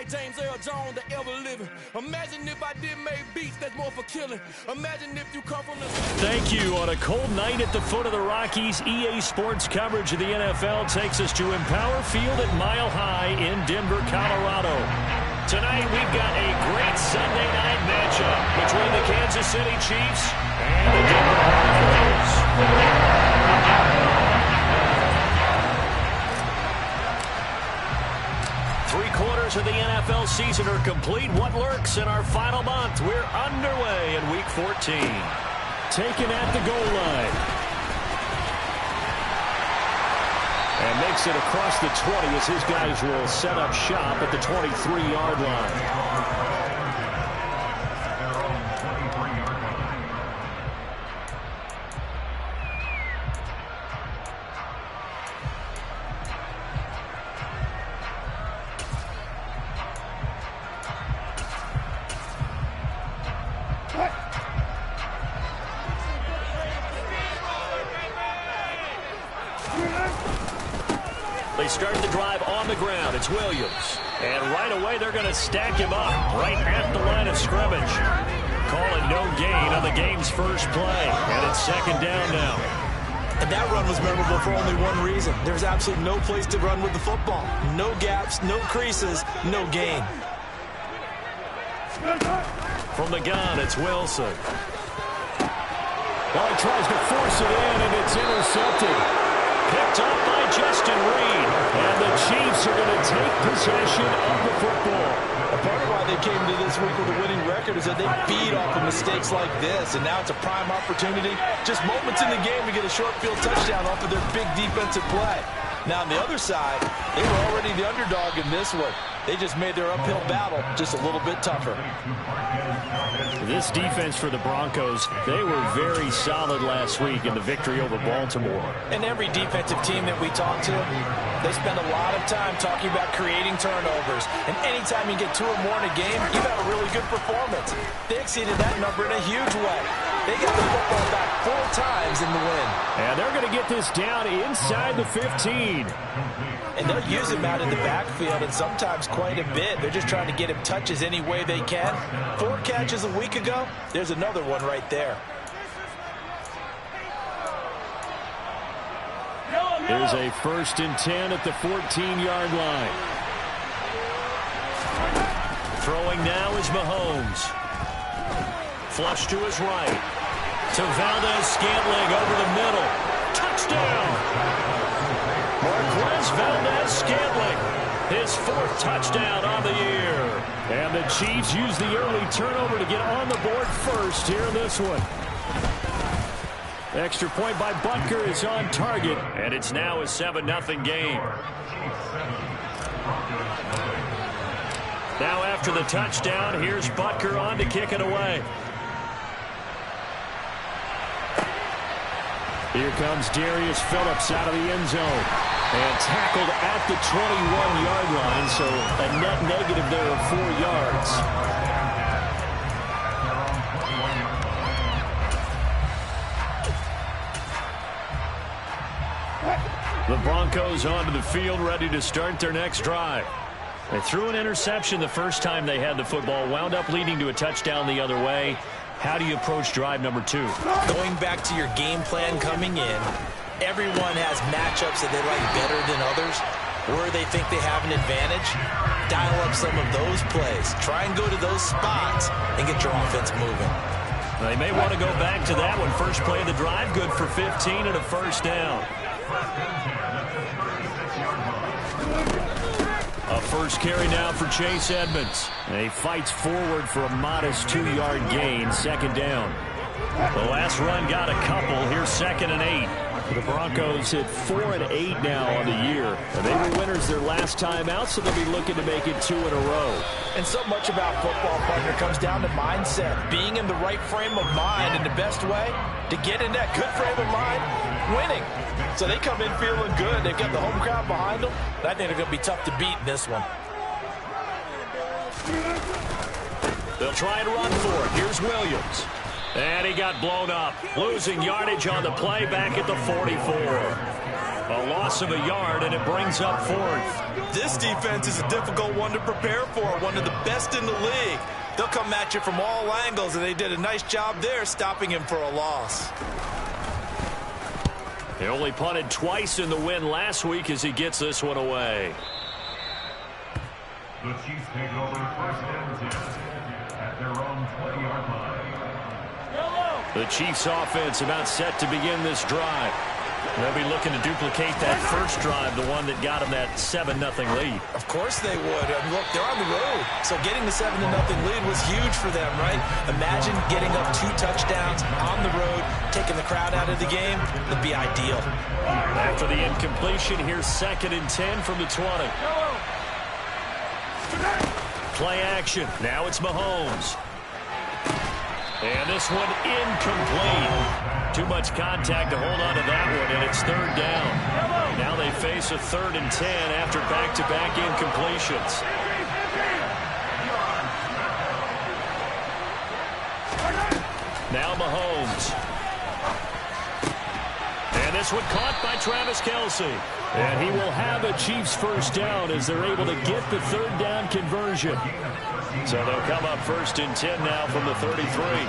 James Earl Jones that ever living. Imagine if I did make beats that's more for killing. Imagine if you come from the... Thank you. On a cold night at the foot of the Rockies, EA Sports coverage of the NFL takes us to Empower Field at Mile High in Denver, Colorado. Tonight, we've got a great Sunday night matchup between the Kansas City Chiefs and the Denver Broncos. Three-quarters of the NFL season are complete. What lurks in our final month? We're underway in Week 14. Taken at the goal line. And makes it across the 20 as his guys will set up shop at the 23-yard line. They start the drive on the ground. It's Williams. And right away, they're going to stack him up right at the line of scrimmage. Call it no gain on the game's first play. And it's second down now. And that run was memorable for only one reason. There's absolutely no place to run with the football. No gaps, no creases, no gain. From the gun, it's Wilson. Well, he tries to force it in, and it's intercepted. Picked up by Justin Reed. And the Chiefs are going to take possession of the football. A part of why they came to this week with a winning record is that they feed off of mistakes like this. And now it's a prime opportunity. Just moments in the game to get a short field touchdown off of their big defensive play. Now on the other side, they were already the underdog in this one. They just made their uphill battle just a little bit tougher. This defense for the Broncos, they were very solid last week in the victory over Baltimore. And every defensive team that we talk to, they spend a lot of time talking about creating turnovers. And anytime you get 2 or more in a game, you've had a really good performance. They exceeded that number in a huge way. They got the football back 4 times in the win. And they're going to get this down inside the 15. And they'll use him out in the backfield, and sometimes quite a bit. They're just trying to get him touches any way they can. 4 catches a week ago, there's another one right there. There's a 1st and 10 at the 14-yard line. Throwing now is Mahomes. Flush to his right. To Valdez-Scantling over the middle. Touchdown! Marquez Valdez-Scantling, his 4th touchdown on the year. And the Chiefs use the early turnover to get on the board first here in this one. Extra point by Butker is on target, and it's now a 7-0 game. Now after the touchdown, here's Butker on to kick it away. Here comes Darius Phillips out of the end zone. And tackled at the 21-yard line, so a net negative there of 4 yards. The Broncos onto the field, ready to start their next drive. They threw an interception the first time they had the football, wound up leading to a touchdown the other way. How do you approach drive number 2? Going back to your game plan coming in, everyone has matchups that they like better than others, where they think they have an advantage. Dial up some of those plays. Try and go to those spots and get your offense moving. They may want to go back to that one. First play of the drive, good for 15 and a 1st down. A 1st carry now for Chase Edmonds. And he fights forward for a modest 2-yard gain, 2nd down. The last run got a couple. Here's 2nd and 8. The Broncos hit 4 and 8 now on the year. And they were winners their last time out, so they'll be looking to make it 2 in a row. And so much about football, partner, comes down to mindset. Being in the right frame of mind, and the best way to get in that good frame of mind, winning. So they come in feeling good. They've got the home crowd behind them. I think they're going to be tough to beat in this one. They'll try and run for it. Here's Williams. And he got blown up. Losing yardage on the play back at the 44. A loss of a yard, and it brings up fourth. This defense is a difficult one to prepare for, one of the best in the league. They'll come at you from all angles, and they did a nice job there stopping him for a loss. He only punted twice in the win last week as he gets this one away. The Chiefs take over first and 10 at their own 20-yard line. The Chiefs offense about set to begin this drive. They'll be looking to duplicate that first drive, the one that got them that 7-0 lead. Of course they would. And look, they're on the road. So getting the 7-0 lead was huge for them, right? Imagine getting up 2 touchdowns on the road, taking the crowd out of the game. That'd be ideal. After the incompletion, here's 2nd and 10 from the 20. Play action. Now it's Mahomes. And this one incomplete. Too much contact to hold on to that one, and it's 3rd down. Now they face a 3rd and 10 after back-to-back incompletions. Now Mahomes. And this one caught by Travis Kelce. And he will have a Chiefs first down as they're able to get the 3rd down conversion. So they'll come up 1st and 10 now from the 33.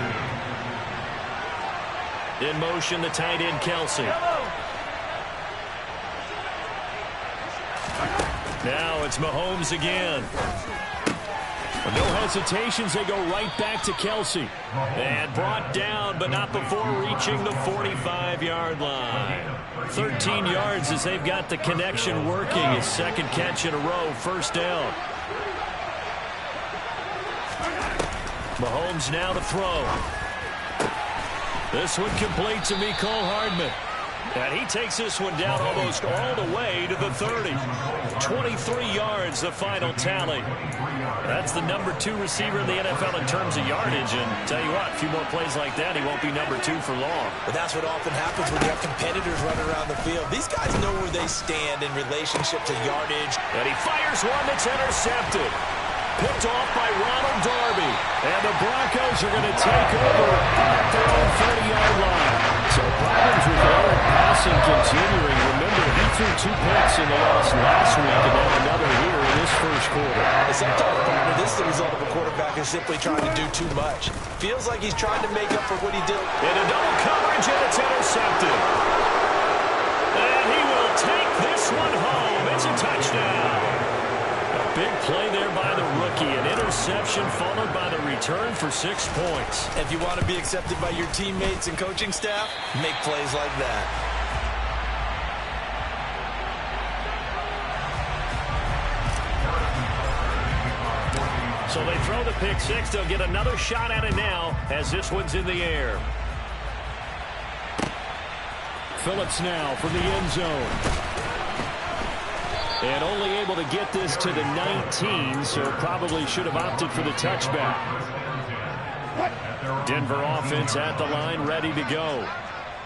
In motion, the tight end, Kelce. Now it's Mahomes again. No hesitations, they go right back to Kelce. And brought down, but not before reaching the 45-yard line. 13 yards as they've got the connection working. His 2nd catch in a row, 1st down. Mahomes now to throw. This one complete to Mecole Hardman. And he takes this one down almost all the way to the 30. 23 yards, the final tally. That's the number 2 receiver in the NFL in terms of yardage. And tell you what, a few more plays like that, he won't be number 2 for long. But that's what often happens when you have competitors running around the field. These guys know where they stand in relationship to yardage. And he fires one that's intercepted. Picked off by Ronald Darby. And the Broncos are going to take over at their own 30-yard line. So problems with Eric passing continuing. Remember, he threw 2 picks in the loss last week and then another here in this first quarter. Sometimes, partner, this is the result of a quarterback who's simply trying to do too much. Feels like he's trying to make up for what he did. Into double coverage, and it's intercepted. And he will take this one home. It's a touchdown. Big play there by the rookie. An interception followed by the return for 6 points. If you want to be accepted by your teammates and coaching staff, make plays like that. So they throw the pick 6. They'll get another shot at it now as this one's in the air. Phillips now from the end zone. And only able to get this to the 19, so probably should have opted for the touchback. Denver offense at the line, ready to go.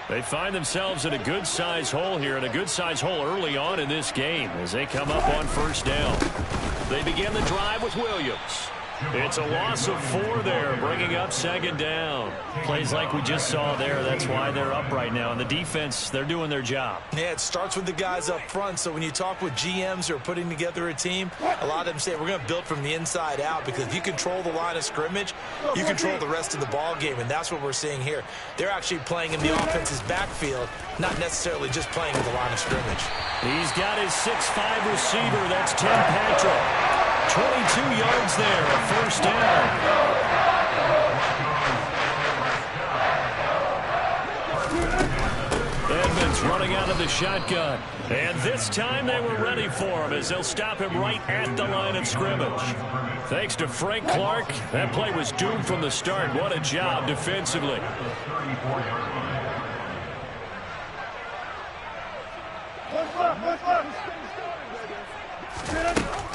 They find themselves in a good-sized hole here, and a good-sized hole early on in this game as they come up on 1st down. They begin the drive with Williams. It's a loss of 4 there, bringing up 2nd down. Plays like we just saw there, that's why they're up right now. And the defense, they're doing their job. Yeah, it starts with the guys up front. So when you talk with GMs who are putting together a team, a lot of them say we're going to build from the inside out, because if you control the line of scrimmage, you control the rest of the ball game, and that's what we're seeing here. They're actually playing in the offense's backfield, not necessarily just playing in the line of scrimmage. He's got his 6'5" receiver, that's Tim Patrick. 22 yards there, a 1st down. Edmonds running out of the shotgun. And this time they were ready for him as they'll stop him right at the line of scrimmage. Thanks to Frank Clark, that play was doomed from the start. What a job defensively.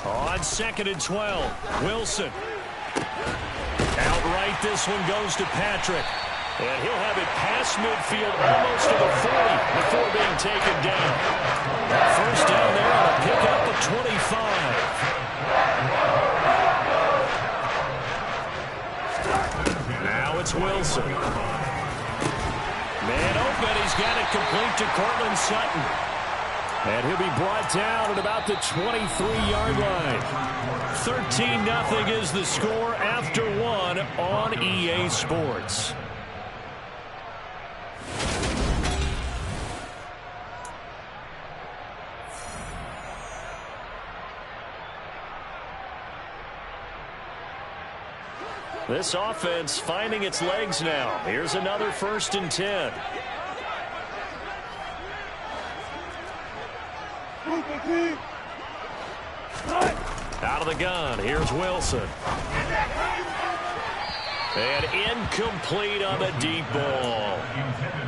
On 2nd and 12, Wilson. Outright, this one goes to Patrick. And he'll have it past midfield almost to the 40 before being taken down. 1st down there on a pickup of 25. Now it's Wilson. Man open, he's got it complete to Cortland Sutton. And he'll be brought down at about the 23-yard line. 13-0 is the score after one on EA Sports. This offense finding its legs now. Here's another 1st and 10. Out of the gun. Here's Wilson. And incomplete on the deep ball.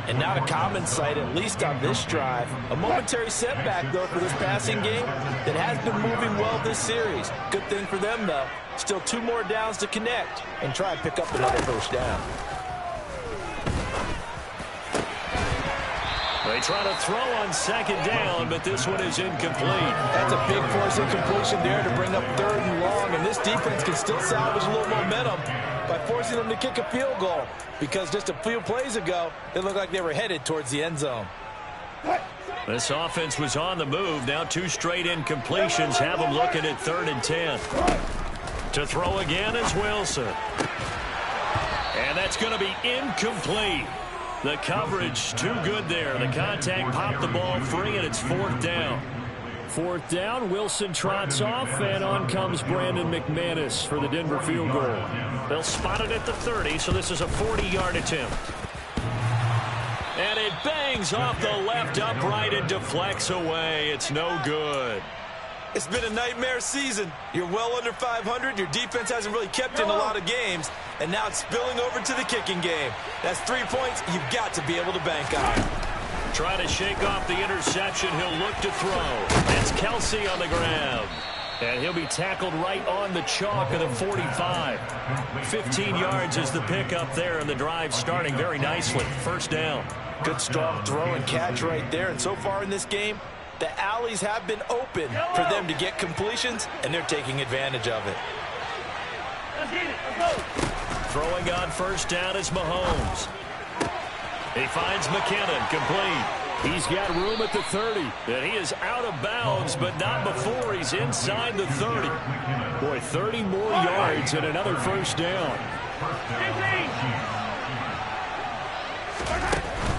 And not a common sight, at least on this drive. A momentary setback, though, for this passing game that has been moving well this series. Good thing for them, though. Still 2 more downs to connect and try and pick up another 1st down. They try to throw on 2nd down, but this one is incomplete. That's a big force incompletion there to bring up 3rd and long, and this defense can still salvage a little momentum by forcing them to kick a field goal, because just a few plays ago, it looked like they were headed towards the end zone. This offense was on the move. Now 2 straight incompletions have them looking at 3rd and 10. To throw again is Wilson. And that's going to be incomplete. The coverage too good there. The contact popped the ball free, and it's 4th down. 4th down, Wilson trots off, and on comes Brandon McManus for the Denver field goal. They'll spot it at the 30, so this is a 40-yard attempt. And it bangs off the left upright and deflects away. It's no good. It's been a nightmare season. You're well under 500. Your defense hasn't really kept in a lot of games. And now it's spilling over to the kicking game. That's 3 points you've got to be able to bank on. Try to shake off the interception. He'll look to throw. It's Kelsey on the grab. And he'll be tackled right on the chalk of the 45. 15 yards is the pickup there, and the drive starting very nicely. 1st down. Good strong throw and catch right there. And so far in this game, the alleys have been open for them to get completions, and they're taking advantage of it. Throwing on 1st down is Mahomes. He finds McKinnon, complete. He's got room at the 30. And he is out of bounds, but not before he's inside the 30. Boy, 30 more yards and another 1st down.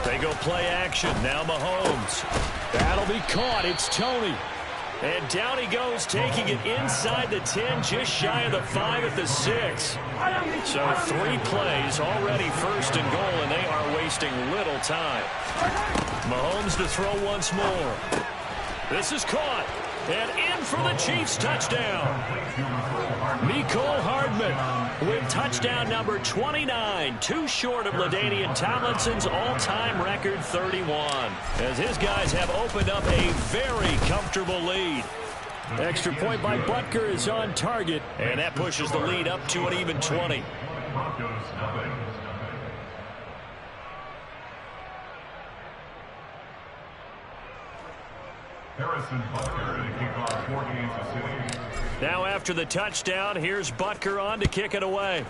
They go play action. Now Mahomes. That'll be caught. It's Tony. And down he goes, taking it inside the 10, just shy of the 5 at the 6. So 3 plays, already 1st and goal, and they are wasting little time. Mahomes to throw once more. This is caught. And in for the Chiefs touchdown. Mecole Hardman with touchdown number 29, 2 short of LaDainian Tomlinson's all-time record 31. As his guys have opened up a very comfortable lead. Extra point by Butker is on target, and that pushes the lead up to an even 20. Now after the touchdown, here's Butker on to kick it away.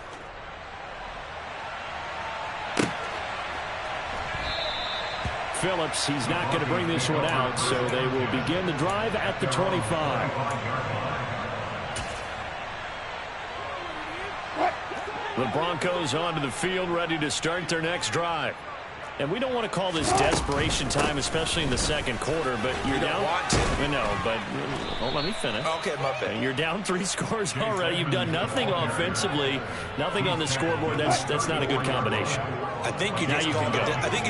Phillips, he's not going to bring this one out, so they will begin the drive at the 25. The Broncos onto the field, ready to start their next drive. And we don't want to call this desperation time, especially in the 2nd quarter, but you're down. Want to. No, but let me finish. Okay, my bad. You're down 3 scores already. You've done nothing offensively, nothing on the scoreboard. That's not a good combination. I think you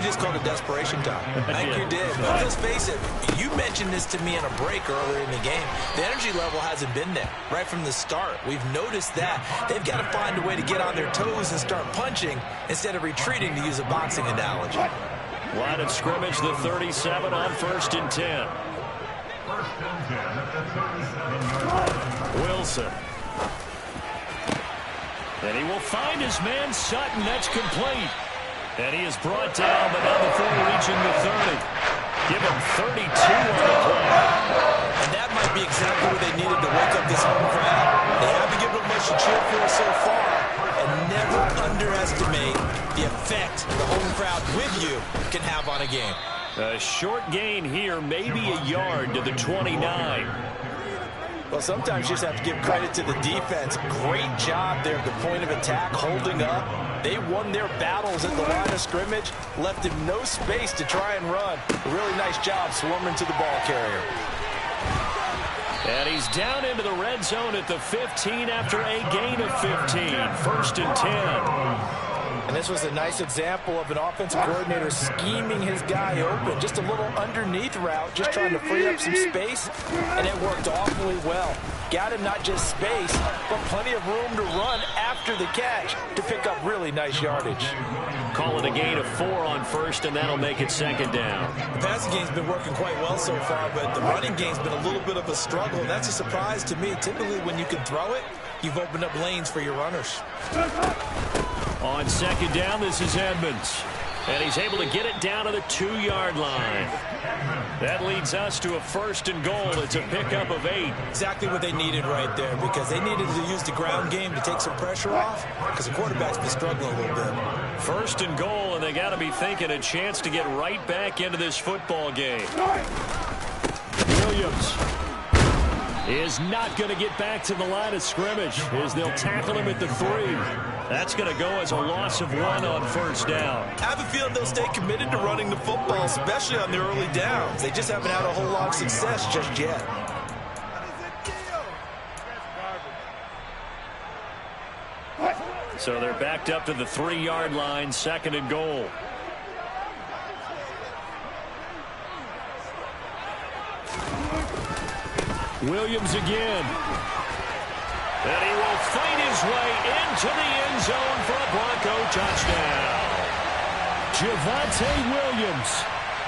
just called it desperation time. I think you did. But let's face it, you mentioned this to me in a break earlier in the game. The energy level hasn't been there right from the start. We've noticed that. They've got to find a way to get on their toes and start punching instead of retreating, to use a boxing analogy. Line of scrimmage, the 37 on 1st and 10. Wilson. And he will find his man Sutton. That's complete. And he is brought down, but not before reaching the 30. Give him 32 on the play. And that might be exactly what they needed to wake up this home crowd. They haven't given them much to cheer for so far. And never underestimate the effect the home crowd with you can have on a game. A short gain here, maybe a yard to the 29. Well, sometimes you just have to give credit to the defense. Great job there at the point of attack, holding up. They won their battles at the line of scrimmage, left him no space to try and run. A really nice job swarming to the ball carrier. And he's down into the red zone at the 15 after a gain of 15. 1st and 10. And this was a nice example of an offensive coordinator scheming his guy open. Just a little underneath route, just trying to free up some space, and it worked awfully well. Got him not just space, but plenty of room to run after the catch to pick up really nice yardage. Call it a gain of 4 on 1st, and that'll make it 2nd down. The passing game's been working quite well so far, but the running game's been a little bit of a struggle, and that's a surprise to me. Typically, when you can throw it, you've opened up lanes for your runners. On 2nd down, this is Edmonds. And he's able to get it down to the 2-yard line. That leads us to a 1st and goal. It's a pickup of 8. Exactly what they needed right there, because they needed to use the ground game to take some pressure off, because the quarterback's been struggling a little bit. 1st and goal, and they got to be thinking a chance to get right back into this football game. Williams is not going to get back to the line of scrimmage as they'll tackle him at the 3. That's going to go as a loss of 1 on 1st down. I have a feeling they'll stay committed to running the football, especially on their early downs. They just haven't had a whole lot of success just yet. So they're backed up to the 3-yard line, 2nd and goal. Williams again. And he will fight his way into the end zone for a Bronco touchdown. Javonte Williams,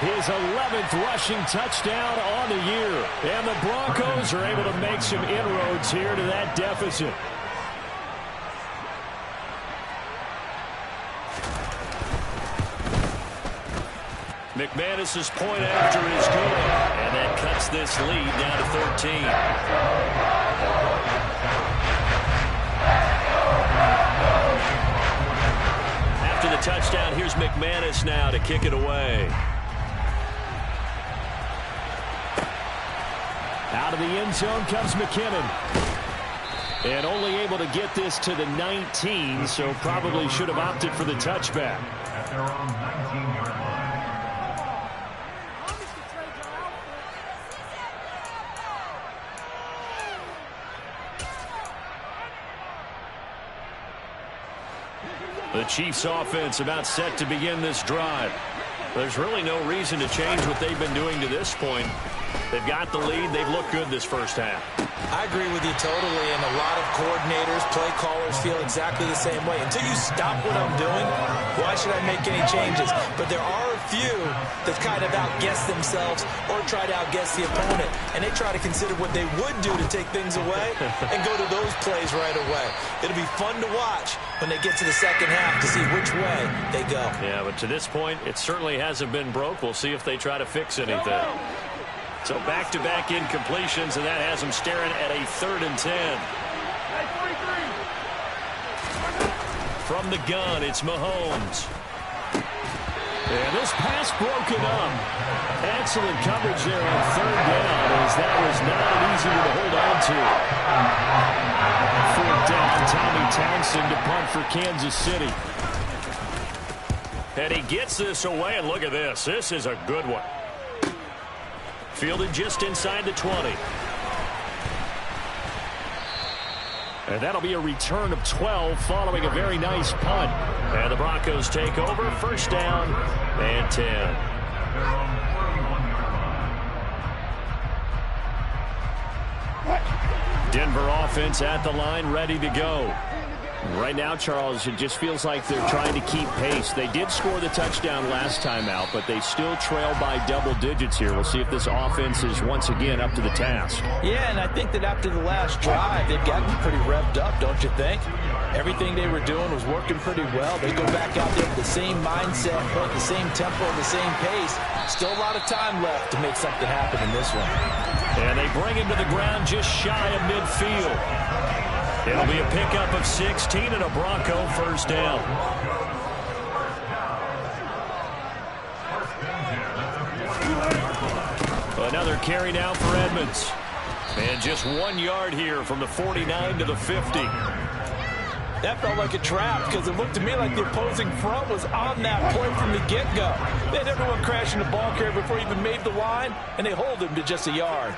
his 11th rushing touchdown on the year. And the Broncos are able to make some inroads here to that deficit. McManus's point after is good, and that cuts this lead down to 13. After the touchdown, here's McManus now to kick it away. Out of the end zone comes McKinnon. And only able to get this to the 19, so probably should have opted for the touchback. At their own 19-yard line. The Chiefs offense about set to begin this drive. There's really no reason to change what they've been doing to this point. They've got the lead. They've looked good this first half. I agree with you totally, and a lot of coordinators, play callers feel exactly the same way. Until you stop what I'm doing, why should I make any changes? But there are a few that kind of outguess themselves or try to outguess the opponent, and they try to consider what they would do to take things away and go to those plays right away. It'll be fun to watch when they get to the second half to see which way they go. Yeah, but to this point, it certainly hasn't been broke. We'll see if they try to fix anything. So back-to-back incompletions, and that has them staring at a 3rd and 10. From the gun, it's Mahomes. And this pass broken up. Excellent coverage there on 3rd down, as that was not an easy one to hold on to. 4th down, Tommy Townsend to punt for Kansas City. And he gets this away, and look at this. This is a good one. Fielded just inside the 20. And that'll be a return of 12 following a very nice punt. And the Broncos take over, 1st down and 10. Denver offense at the line, ready to go. Right now, Charles, it just feels like they're trying to keep pace. They did score the touchdown last time out, but they still trail by double digits here. We'll see if this offense is once again up to the task. Yeah, and I think that after the last drive, they've gotten pretty revved up, don't you think? Everything they were doing was working pretty well. They go back out there with the same mindset, the same tempo, the same pace. Still a lot of time left to make something happen in this one. And they bring him to the ground just shy of midfield. It'll be a pickup of 16 and a Bronco 1st down. Another carry now for Edmonds. And just 1 yard here from the 49 to the 50. That felt like a trap because it looked to me like the opposing front was on that play from the get-go. They had everyone crashing the ball carrier before he even made the line, and they hold him to just a yard.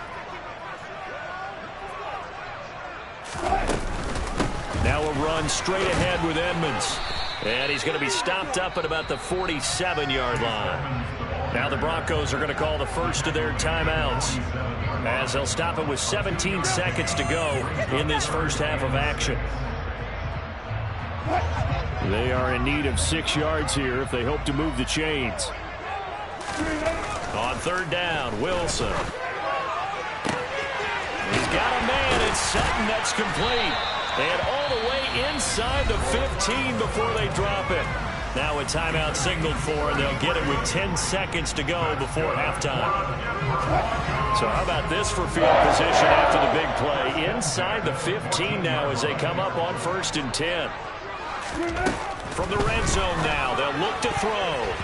Now a run straight ahead with Edmonds. And he's going to be stopped up at about the 47-yard line. Now the Broncos are going to call the first of their timeouts, as they'll stop it with 17 seconds to go in this first half of action. They are in need of 6 yards here if they hope to move the chains. On third down, Wilson. He's got a man. It's Sutton. That's complete. And all the way inside the 15 before they drop it. Now a timeout signaled for, and they'll get it with 10 seconds to go before halftime. So how about this for field position after the big play? Inside the 15 now as they come up on 1st and 10. From the red zone now, they'll look to throw.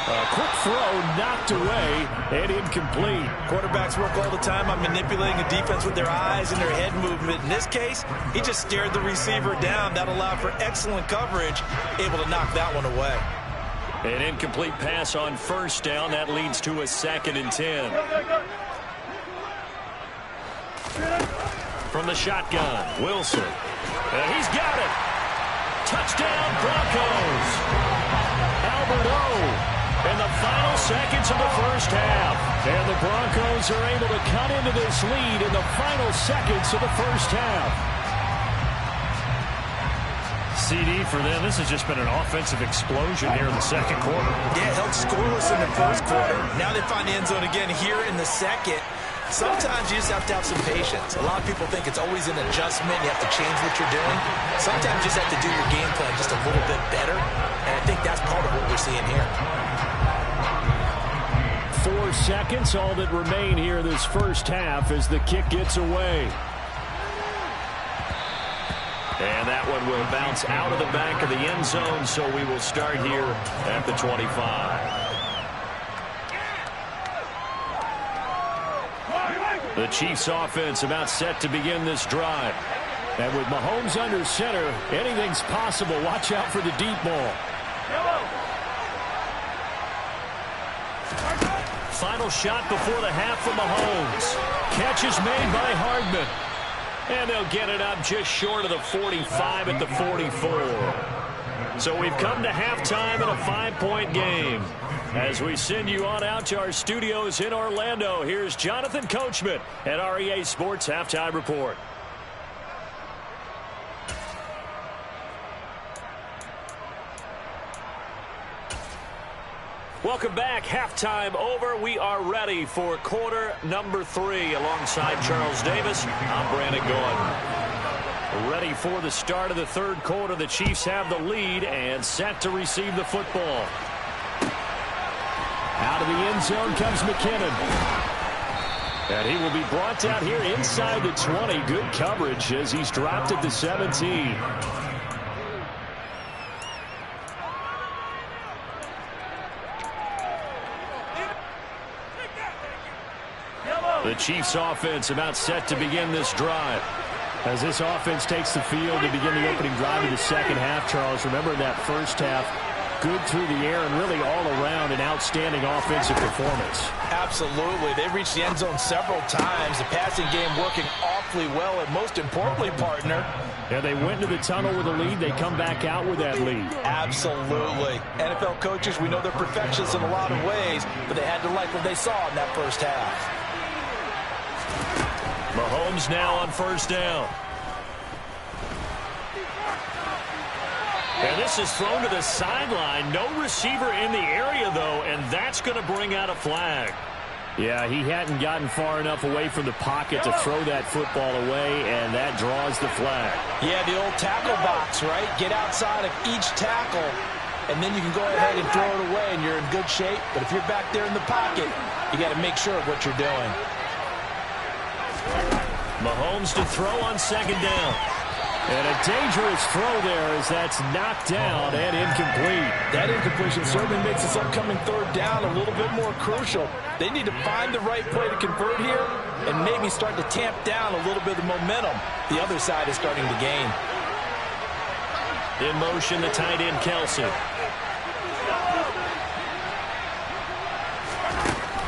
A quick throw knocked away and incomplete. Quarterbacks work all the time on manipulating a defense with their eyes and their head movement. In this case, he just stared the receiver down. That allowed for excellent coverage, able to knock that one away. An incomplete pass on 1st down. That leads to a 2nd and 10. From the shotgun, Wilson. And he's got it. Touchdown, Broncos. Albert O. In the final seconds of the first half. And the Broncos are able to cut into this lead in the final seconds of the first half. CD for them. This has just been an offensive explosion here in the second quarter. Yeah, held scoreless in the first quarter. Now they find the end zone again here in the second. Sometimes you just have to have some patience. A lot of people think it's always an adjustment. You have to change what you're doing. Sometimes you just have to do your game plan just a little bit better. And I think that's part of what we're seeing here. 4 seconds, all that remain here this first half as the kick gets away. And that one will bounce out of the back of the end zone, so we will start here at the 25. The Chiefs offense about set to begin this drive. And with Mahomes under center, anything's possible. Watch out for the deep ball. Final shot before the half from Mahomes. Catch is made by Hardman. And they'll get it up just short of the 45 at the 44. So we've come to halftime in a 5-point game. As we send you on out to our studios in Orlando, here's Jonathan Coachman at REA Sports Halftime Report. Welcome back. Halftime over. We are ready for quarter number 3. Alongside Charles Davis, I'm Brandon Gordon. Ready for the start of the third quarter. The Chiefs have the lead and set to receive the football. Out of the end zone comes McKinnon. And he will be brought out here inside the 20. Good coverage as he's dropped at the 17. The Chiefs offense about set to begin this drive. As this offense takes the field to begin the opening drive of the second half, Charles, remember in that first half, good through the air and really all around an outstanding offensive performance. Absolutely. They reached the end zone several times. The passing game working awfully well, and most importantly, partner, yeah, they went into the tunnel with a lead. They come back out with that lead. Absolutely. NFL coaches, we know they're perfectionists in a lot of ways, but they had to like what they saw in that first half. Mahomes now on first down. And this is thrown to the sideline. No receiver in the area, though, and that's going to bring out a flag. Yeah, he hadn't gotten far enough away from the pocket to throw that football away, and that draws the flag. Yeah, the old tackle box, right? Get outside of each tackle, and then you can go ahead and throw it away, and you're in good shape. But if you're back there in the pocket, you got to make sure of what you're doing. Mahomes to throw on second down. And a dangerous throw there as that's knocked down and incomplete. That incompletion certainly makes this upcoming third down a little bit more crucial. They need to find the right play to convert here and maybe start to tamp down a little bit of momentum the other side is starting to gain. In motion, the tight end, Kelsey.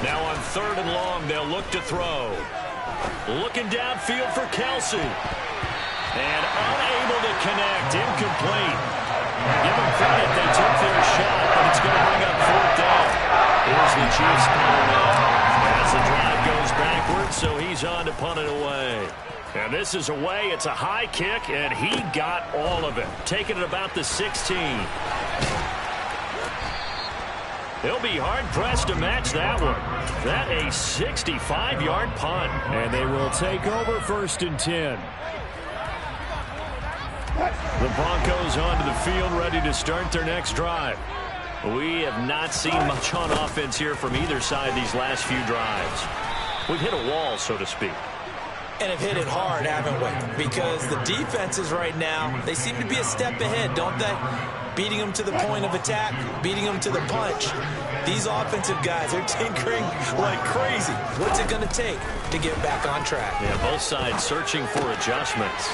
Now on 3rd and long, they'll look to throw. Looking downfield for Kelsey. And unable to connect, incomplete. Give them credit, they took their shot, but it's going to bring up 4th down. Here's the Chiefs punter now. As the drive goes backwards, so he's on to punt it away. And this is away, it's a high kick, and he got all of it. Taking it about the 16. They'll be hard-pressed to match that one. That a 65-yard punt. And they will take over 1st and 10. The Broncos onto the field, ready to start their next drive. We have not seen much on offense here from either side these last few drives. We've hit a wall, so to speak. And have hit it hard, haven't we? Because the defenses right now, they seem to be a step ahead, don't they? Beating them to the point of attack, beating them to the punch. These offensive guys are tinkering like crazy. What's it going to take to get back on track? Yeah, both sides searching for adjustments.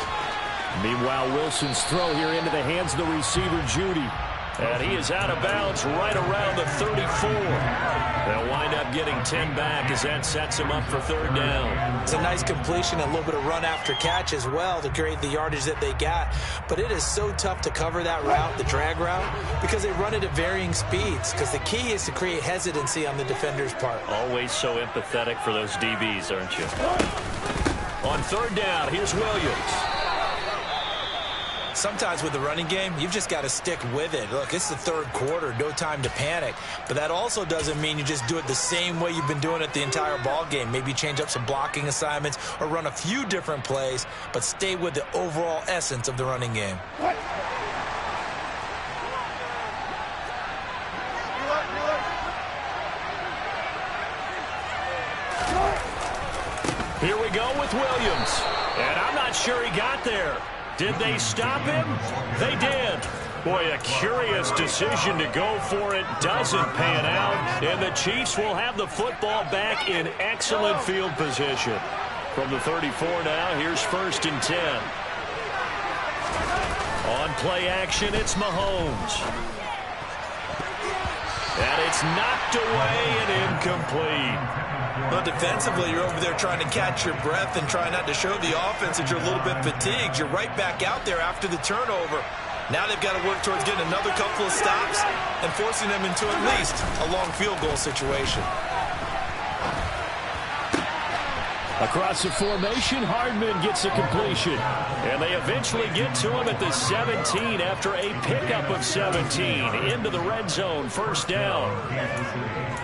Meanwhile, Wilson's throw here into the hands of the receiver, Judy. And he is out of bounds right around the 34. They'll wind up getting 10 back as that sets him up for 3rd down. It's a nice completion, a little bit of run after catch as well to create the yardage that they got. But it is so tough to cover that route, the drag route, because they run it at varying speeds. Because the key is to create hesitancy on the defender's part. Always so empathetic for those DBs, aren't you? On 3rd down, here's Williams. Sometimes with the running game, you've just got to stick with it. Look, it's the 3rd quarter, no time to panic. But that also doesn't mean you just do it the same way you've been doing it the entire ball game. Maybe change up some blocking assignments or run a few different plays, but stay with the overall essence of the running game. Here we go with Williams. And I'm not sure he got there. Did they stop him? They did. Boy, a curious decision to go for it. Doesn't pan out. And the Chiefs will have the football back in excellent field position. From the 34 now, here's 1st and 10. On play action, it's Mahomes. And it's knocked away and incomplete. Well, defensively, you're over there trying to catch your breath and try not to show the offense that you're a little bit fatigued. You're right back out there after the turnover. Now they've got to work towards getting another couple of stops and forcing them into at least a long field goal situation. Across the formation, Hardman gets a completion. And they eventually get to him at the 17 after a pickup of 17. Into the red zone, 1st down.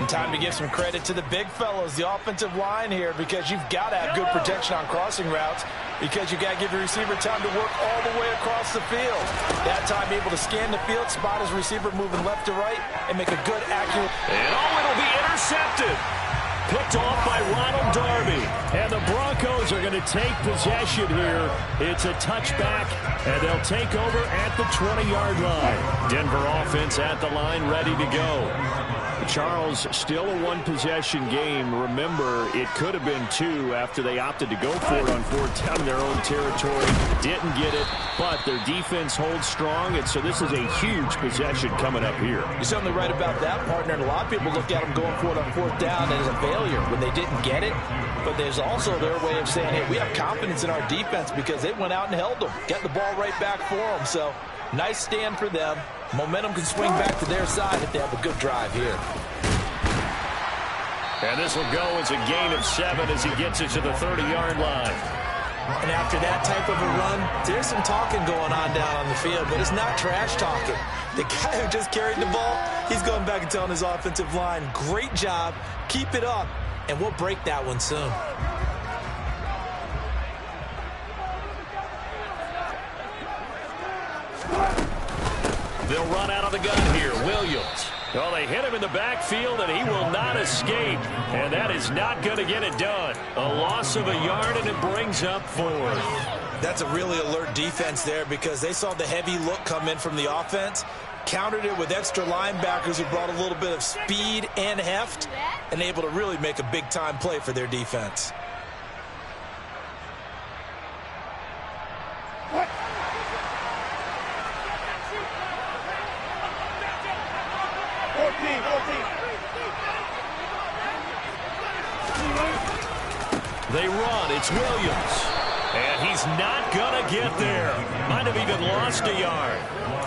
And time to give some credit to the big fellows, the offensive line here, because you've got to have good protection on crossing routes, because you've got to give your receiver time to work all the way across the field. That time able to scan the field, spot his receiver moving left to right, and make a good, accurate... And it'll be intercepted. Picked off by Ronald Darby. And the Broncos are going to take possession here. It's a touchback, and they'll take over at the 20-yard line. Denver offense at the line, ready to go. Charles, still a one-possession game. Remember, it could have been 2 after they opted to go for it on 4th down in their own territory. Didn't get it, but their defense holds strong, and so this is a huge possession coming up here. You're certainly right about that, partner. And a lot of people look at them going for it on 4th down as a failure when they didn't get it. But there's also their way of saying, hey, we have confidence in our defense because they went out and held them, got the ball right back for them. So nice stand for them. Momentum can swing back to their side if they have a good drive here. And this will go as a gain of 7 as he gets it to the 30-yard line. And after that type of a run, there's some talking going on down on the field, but it's not trash talking. The guy who just carried the ball, he's going back and telling his offensive line, great job, keep it up, and we'll break that one soon. They'll run out of the gun here. Williams. Well, they hit him in the backfield, and he will not escape. And that is not going to get it done. A loss of a yard, and it brings up 4. That's a really alert defense there because they saw the heavy look come in from the offense, countered it with extra linebackers who brought a little bit of speed and heft, and able to really make a big-time play for their defense. They run. It's Williams. And he's not going to get there. Might have even lost a yard.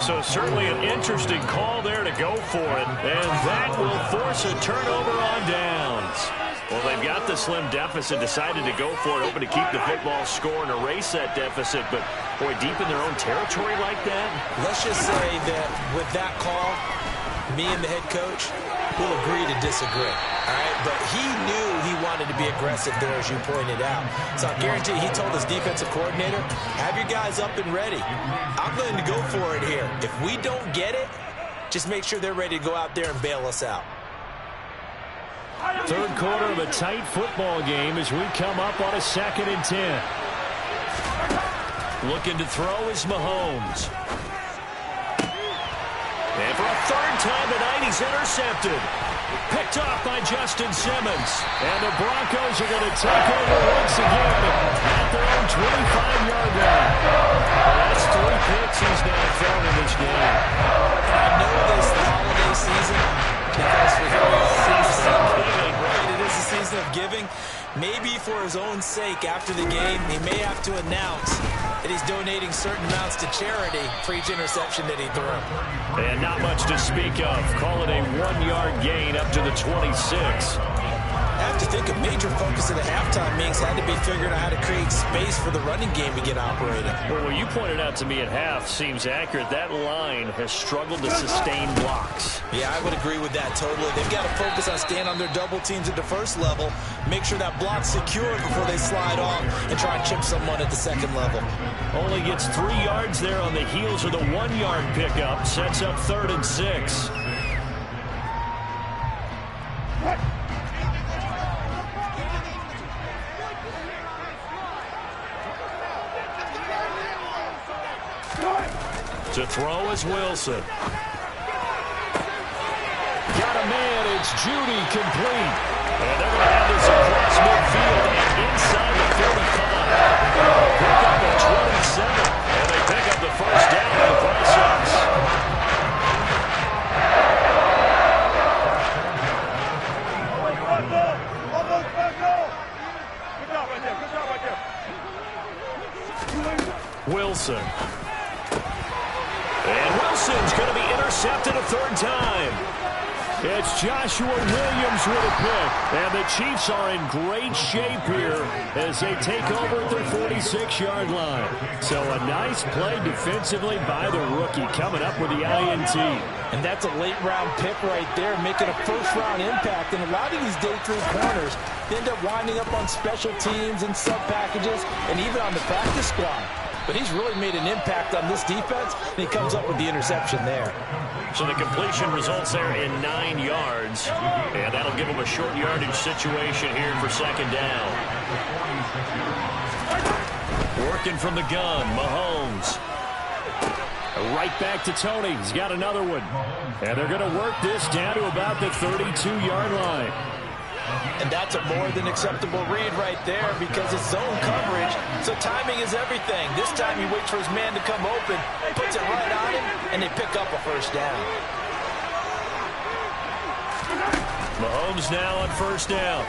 So certainly an interesting call there to go for it. And that will force a turnover on downs. Well, they've got the slim deficit, decided to go for it, hoping to keep the football score and erase that deficit. But, boy, deep in their own territory like that? Let's just say that with that call, me and the head coach will agree to disagree. All right, but he knew he wanted to be aggressive there, as you pointed out. So I guarantee he told his defensive coordinator, have your guys up and ready. I'm going to go for it here. If we don't get it, just make sure they're ready to go out there and bail us out. Third quarter of a tight football game as we come up on a 2nd and 10. Looking to throw is Mahomes. And for a third time tonight, he's intercepted. Picked off by Justin Simmons. And the Broncos are going to take over once again at their own 25-yard line. Well, that's 3 picks he's now thrown in this game. I know this holiday season because we have a season of giving, right? It is a season of giving. Maybe for his own sake after the game, he may have to announce that he's donating certain amounts to charity for each interception that he threw. And not much to speak of. Call it a 1-yard gain up to the 26. I have to think a major focus of the halftime meetings had to be figuring out how to create space for the running game to get operating. Well, what you pointed out to me at half seems accurate. That line has struggled to sustain blocks. Yeah, I would agree with that totally. They've got to focus on staying on their double teams at the first level, make sure that block's secure before they slide off and try and chip someone at the second level. Only gets 3 yards there on the heels of the 1-yard pickup. Sets up 3rd and 6. To throw is Wilson. Got a man, it's Judy, complete. And they're going to have this across midfield and inside the 35. Pick up at 27. And they pick up the first down in the process. Wilson. And Wilson's going to be intercepted a 3rd time. It's Joshua Williams with a pick. And the Chiefs are in great shape here as they take over at their 46-yard line. So a nice play defensively by the rookie coming up with the INT. And that's a late-round pick right there, making a first-round impact. And a lot of these day 3 corners end up winding up on special teams and sub-packages and even on the practice squad. But he's really made an impact on this defense, and he comes up with the interception there. So the completion results there in 9 yards, and that'll give him a short yardage situation here for 2nd down. Working from the gun, Mahomes. Right back to Tony. He's got another one. And they're going to work this down to about the 32-yard line. And that's a more than acceptable read right there because it's zone coverage, so timing is everything. This time he waits for his man to come open, puts it right on him, and they pick up a first down. Mahomes now on 1st down.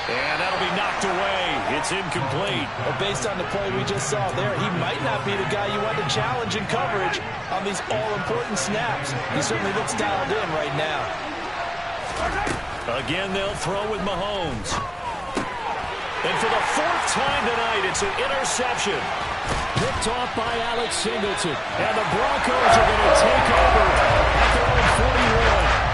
And that'll be knocked away. It's incomplete. Well, based on the play we just saw there, he might not be the guy you want to challenge in coverage on these all-important snaps. He certainly looks dialed in right now. Again, they'll throw with Mahomes. And for the 4th time tonight, it's an interception. Picked off by Alex Singleton. And the Broncos are going to take over at their own 41.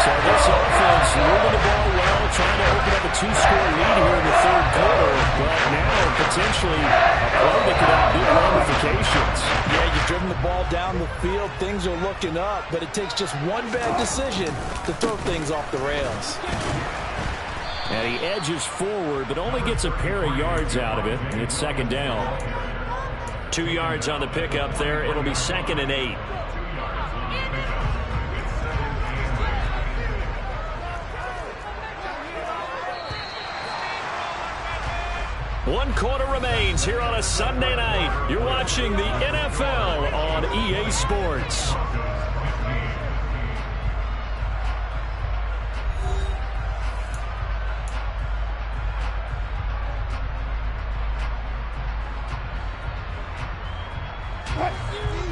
So this offense moving the ball well, trying to open up a 2-score lead here in the 3rd quarter. But now potentially a play that could have big ramifications. Yeah, you've driven the ball down the field. Things are looking up, but it takes just one bad decision to throw things off the rails. And he edges forward, but only gets a pair of yards out of it. And it's second down. 2 yards on the pickup there. It'll be 2nd and 8. One quarter remains here on a Sunday night. You're watching the NFL on EA Sports.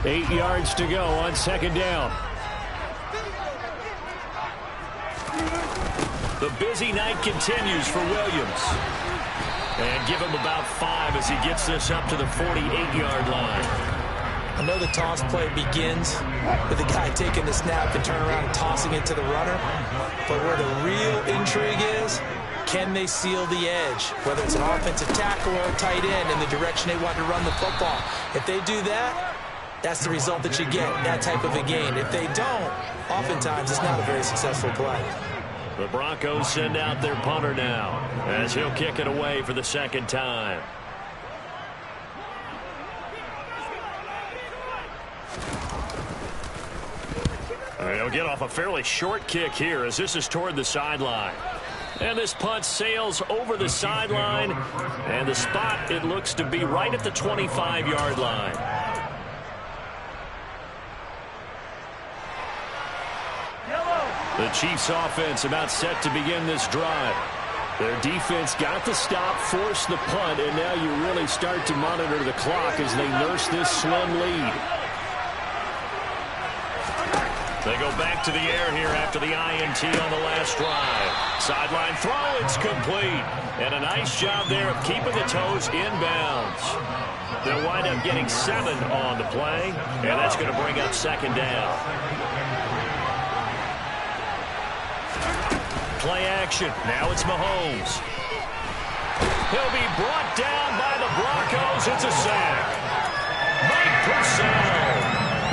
Eight yards to go on second down. The busy night continues for Williams. And give him about 5 as he gets this up to the 48-yard line. I know the toss play begins with the guy taking the snap and turning around and tossing it to the runner. But where the real intrigue is, can they seal the edge? Whether it's an offensive tackle or a tight end in the direction they want to run the football. If they do that, that's the result that you get, that type of a gain. If they don't, oftentimes it's not a very successful play. The Broncos send out their punter now as he'll kick it away for the second time. He'll get off a fairly short kick here as this is toward the sideline. And this punt sails over the sideline. And the spot, it looks to be right at the 25-yard line. The Chiefs offense about set to begin this drive. Their defense got the stop, forced the punt, and now you really start to monitor the clock as they nurse this slim lead. They go back to the air here after the INT on the last drive. Sideline throw, it's complete. And a nice job there of keeping the toes inbounds. They'll wind up getting 7 on the play, and that's going to bring up second down. Play action. Now it's Mahomes. He'll be brought down by the Broncos. It's a sack. Mike Purcell,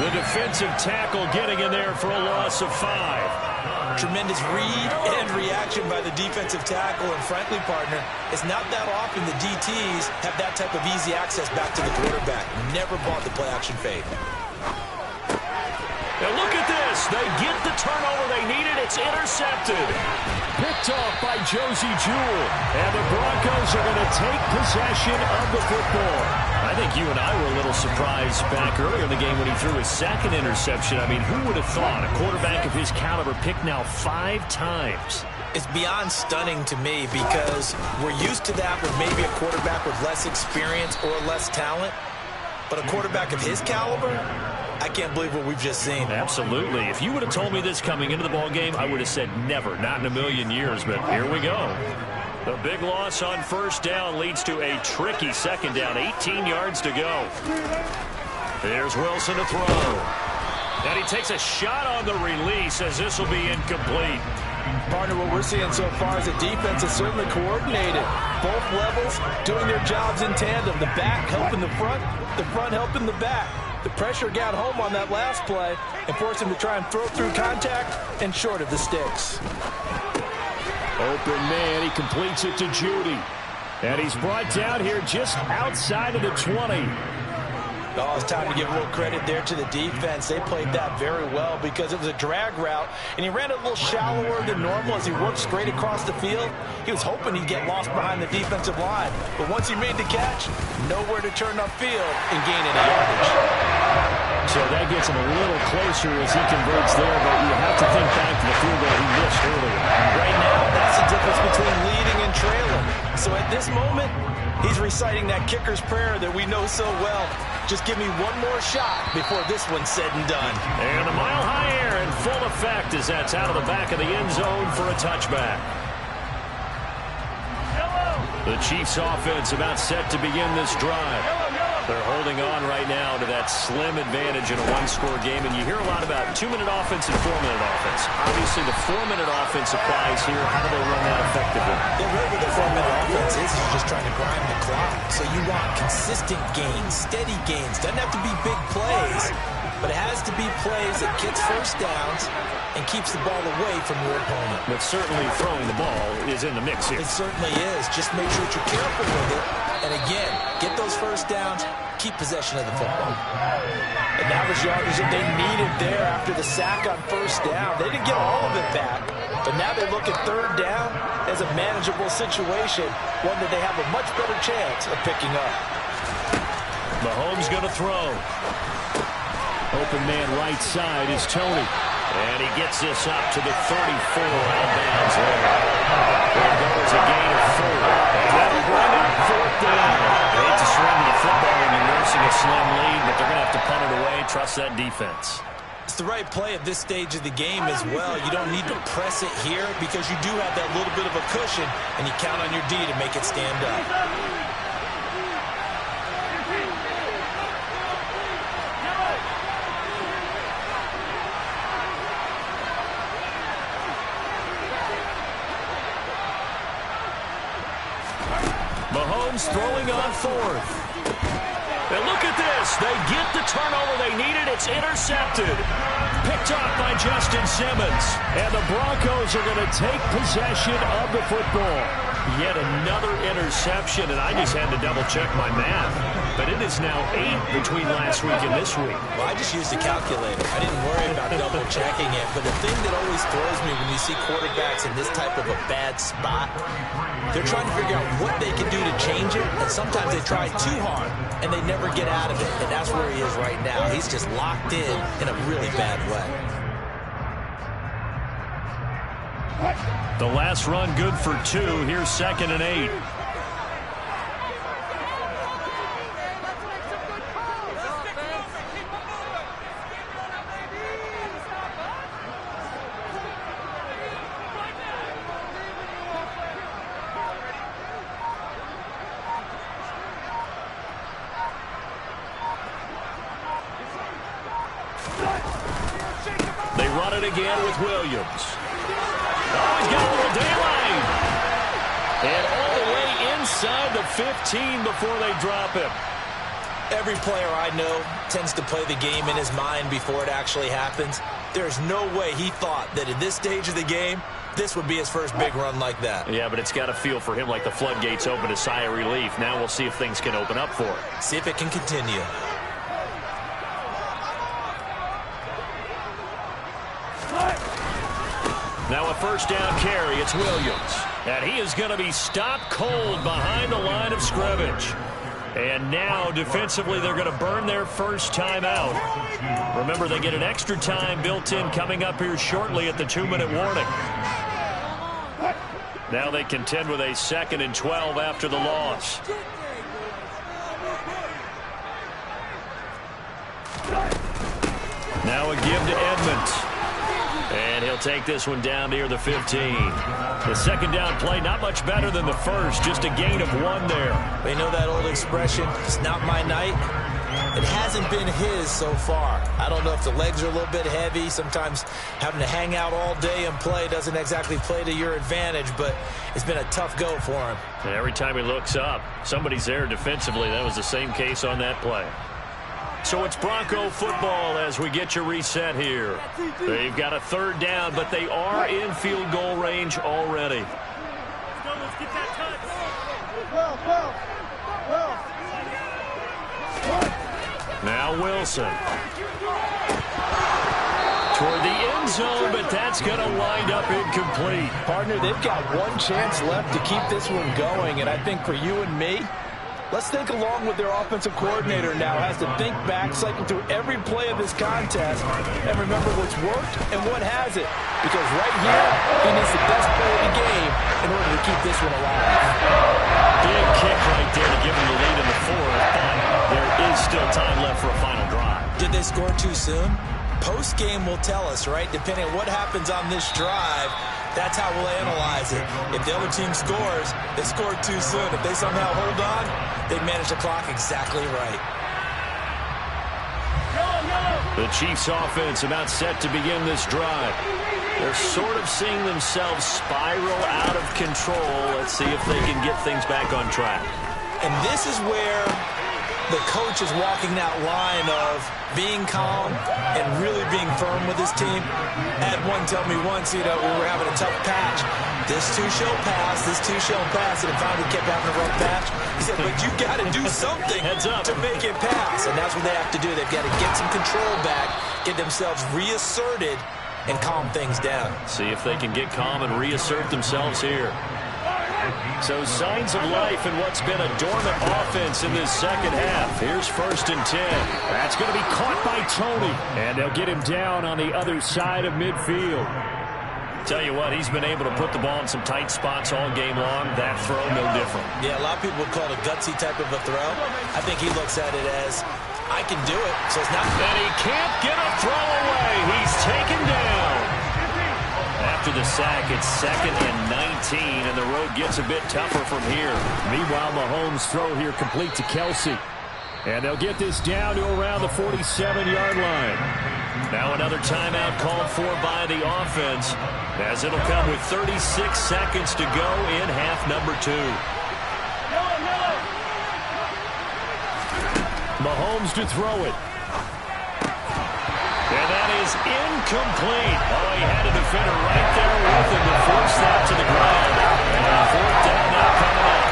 the defensive tackle, getting in there for a loss of 5. Tremendous read and reaction by the defensive tackle. And frankly, partner, it's not that often the DTs have that type of easy access back to the quarterback. Never bought the play action fade. Now look at this. They get the turnover they needed. It's intercepted. Picked off by Josie Jewell. And the Broncos are going to take possession of the football. I think you and I were a little surprised back earlier in the game when he threw his second interception. I mean, who would have thought a quarterback of his caliber picked now 5 times? It's beyond stunning to me because we're used to that with maybe a quarterback with less experience or less talent. But a quarterback of his caliber, I can't believe what we've just seen. Absolutely. If you would have told me this coming into the ball game, I would have said never, not in a million years. But here we go. The big loss on first down leads to a tricky second down. 18 yards to go. There's Wilson to throw. And he takes a shot on the release as this will be incomplete. Partner, what we're seeing so far is the defense is certainly coordinated. Both levels doing their jobs in tandem. The back helping the front helping the back. The pressure got home on that last play and forced him to try and throw through contact and short of the sticks. Open man, he completes it to Judy. And he's brought down here just outside of the 20. Oh, it's time to give real credit there to the defense. They played that very well because it was a drag route, and he ran a little shallower than normal as he worked straight across the field. He was hoping he'd get lost behind the defensive line, but once he made the catch, nowhere to turn upfield and gain any yardage. So that gets him a little closer as he converts there, but you have to think back to the field goal he missed earlier. Right now, that's the difference between leading and trailing. So at this moment, he's reciting that kicker's prayer that we know so well. Just give me one more shot before this one's said and done. And a mile high air in full effect as that's out of the back of the end zone for a touchback. The Chiefs offense about set to begin this drive. They're holding on right now to that slim advantage in a one-score game, and you hear a lot about 2-minute offense and 4-minute offense. Obviously, the 4-minute offense applies here. How do they run that effectively? Yeah, really what the 4-minute offense is just trying to grind the clock. So you want consistent gains, steady gains. Doesn't have to be big plays, but it has to be plays that gets first downs and keeps the ball away from your opponent. But certainly throwing the ball is in the mix here. It certainly is. Just make sure that you're careful with it. And again, get those first downs, keep possession of the football. And that was yardage that they needed there after the sack on first down. They didn't get all of it back, but now they look at third down as a manageable situation, one that they have a much better chance of picking up. Mahomes going to throw. Open man right side is Tony. And he gets this up to the 34 out of bounds there. There goes a gain of 4. And that'll bring up fourth down. They hate to surrender the football when you're nursing a slim lead, but they're going to have to punt it away. Trust that defense. It's the right play at this stage of the game as well. You don't need to press it here because you do have that little bit of a cushion, and you count on your D to make it stand up. Mahomes throwing on fourth. And look at this. They get the turnover they needed. It's intercepted. Picked up by Justin Simmons. And the Broncos are going to take possession of the football. Yet another interception, and I just had to double-check my math. But it is now 8 between last week and this week. Well, I just used a calculator. I didn't worry about double-checking it. But the thing that always throws me when you see quarterbacks in this type of a bad spot, they're trying to figure out what they can do to change it, and sometimes they try too hard, and they never get out of it. And that's where he is right now. He's just locked in a really bad way. The last run good for 2. Here's 2nd and 8. They run it again with Williams. Oh, he's got a little daylight. And all the way inside the 15 before they drop him. Every player I know tends to play the game in his mind before it actually happens. There's no way he thought that at this stage of the game, this would be his first big run like that. Yeah, but it's got to feel for him like the floodgates open, a sigh of relief. Now we'll see if things can open up for him. See if it can continue. Now a first down carry. It's Williams. And he is going to be stopped cold behind the line of scrimmage. And now defensively they're going to burn their first time out. Remember, they get an extra time built in coming up here shortly at the 2-minute warning. Now they contend with a 2nd and 12 after the loss. Now a give to Edmonds. And he'll take this one down near the 15. The second down play, not much better than the first, just a gain of 1 there. They know that old expression, it's not my night. It hasn't been his so far. I don't know if the legs are a little bit heavy. Sometimes having to hang out all day and play doesn't exactly play to your advantage, but it's been a tough go for him. And every time he looks up, somebody's there defensively. That was the same case on that play. So it's Bronco football as we get you reset here. They've got a third down, but they are in field goal range already. Let's get that touch. Now Wilson. Toward the end zone, but that's going to wind up incomplete. Partner, they've got one chance left to keep this one going, and I think for you and me, let's think along with their offensive coordinator now. Has to think back, cycle through every play of this contest, and remember what's worked and what hasn't. Because right here, he needs the best play of the game in order to keep this one alive. Big kick right there to give him the lead in the 4th, but there is still time left for a final drive. Did they score too soon? Post-game will tell us, right? Depending on what happens on this drive, that's how we'll analyze it. If the other team scores, they scored too soon. If they somehow hold on, they manage the clock exactly right. The Chiefs offense about set to begin this drive. They're sort of seeing themselves spiral out of control. Let's see if they can get things back on track. And this is where the coach is walking that line of being calm and really being firm with his team. I had one tell me once, we were having a tough patch. This too shall pass, this too shall pass, and finally kept having a rough patch. He said, but you got to do something to make it pass, and that's what they have to do. They've got to get some control back, get themselves reasserted, and calm things down. See if they can get calm and reassert themselves here. So signs of life in what's been a dormant offense in this second half. Here's 1st and 10. That's going to be caught by Tony. And they'll get him down on the other side of midfield. Tell you what, he's been able to put the ball in some tight spots all game long. That throw, no different. Yeah, a lot of people would call it a gutsy type of a throw. I think he looks at it as, I can do it, so it's not... And he can't get a throw away. He's taken down. After the sack, it's 2nd and 19, and the road gets a bit tougher from here. Meanwhile, Mahomes' throw here complete to Kelsey. And they'll get this down to around the 47-yard line. Now another timeout called for by the offense, as it'll come with 36 seconds to go in half number 2. Mahomes to throw it. And that is incomplete. Oh, he had a defender right there with him to force that to the ground. And 4th down now coming up.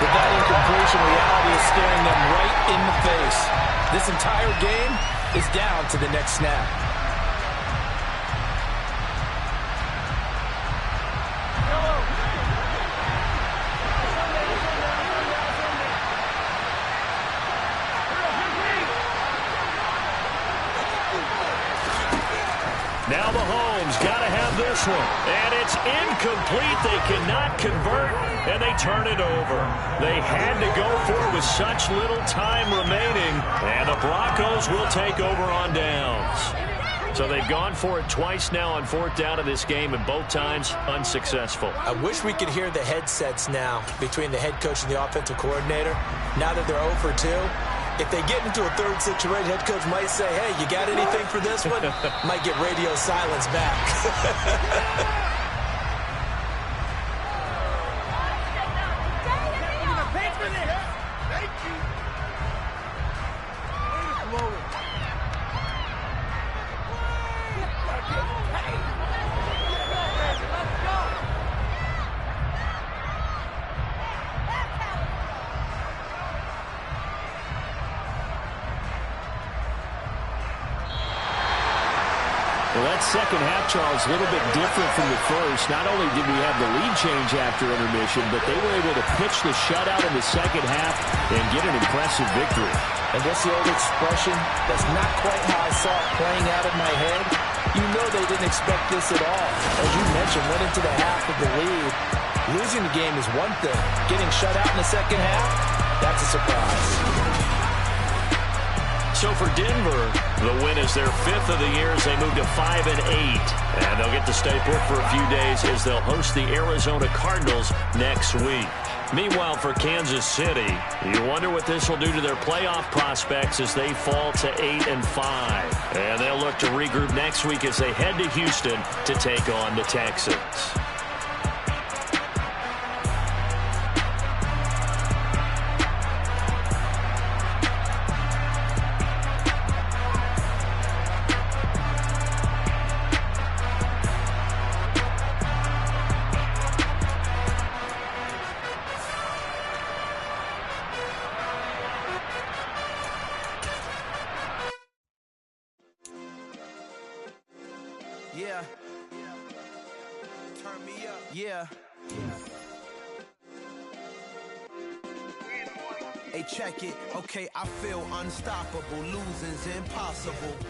With that incompletion, reality is staring them right in the face. This entire game is down to the next snap. Now Mahomes got to have this one. And it's incomplete. They cannot convert, and they turn it over. They had to go for it with such little time remaining, and the Broncos will take over on downs. So they've gone for it twice now on 4th down of this game, and both times unsuccessful. I wish we could hear the headsets now between the head coach and the offensive coordinator. Now that they're 0 for 2. If they get into a third situation, head coach might say, hey, you got anything for this one? Might get radio silence back. Well, that second half, Charles, a little bit different from the first. Not only did we have the lead change after intermission, but they were able to pitch the shutout in the second half and get an impressive victory. And what's the old expression? That's not quite how I saw it playing out in my head. You know they didn't expect this at all. As you mentioned, went into the half of the lead. Losing the game is one thing. Getting shut out in the second half, that's a surprise. So for Denver, the win is their 5th of the year as they move to 5 and 8. And they'll get to stay put for a few days as they'll host the Arizona Cardinals next week. Meanwhile, for Kansas City, you wonder what this will do to their playoff prospects as they fall to 8 and 5. And they'll look to regroup next week as they head to Houston to take on the Texans. Yeah. Turn me up. Yeah. Hey, check it. Okay, I feel unstoppable. Losing's impossible.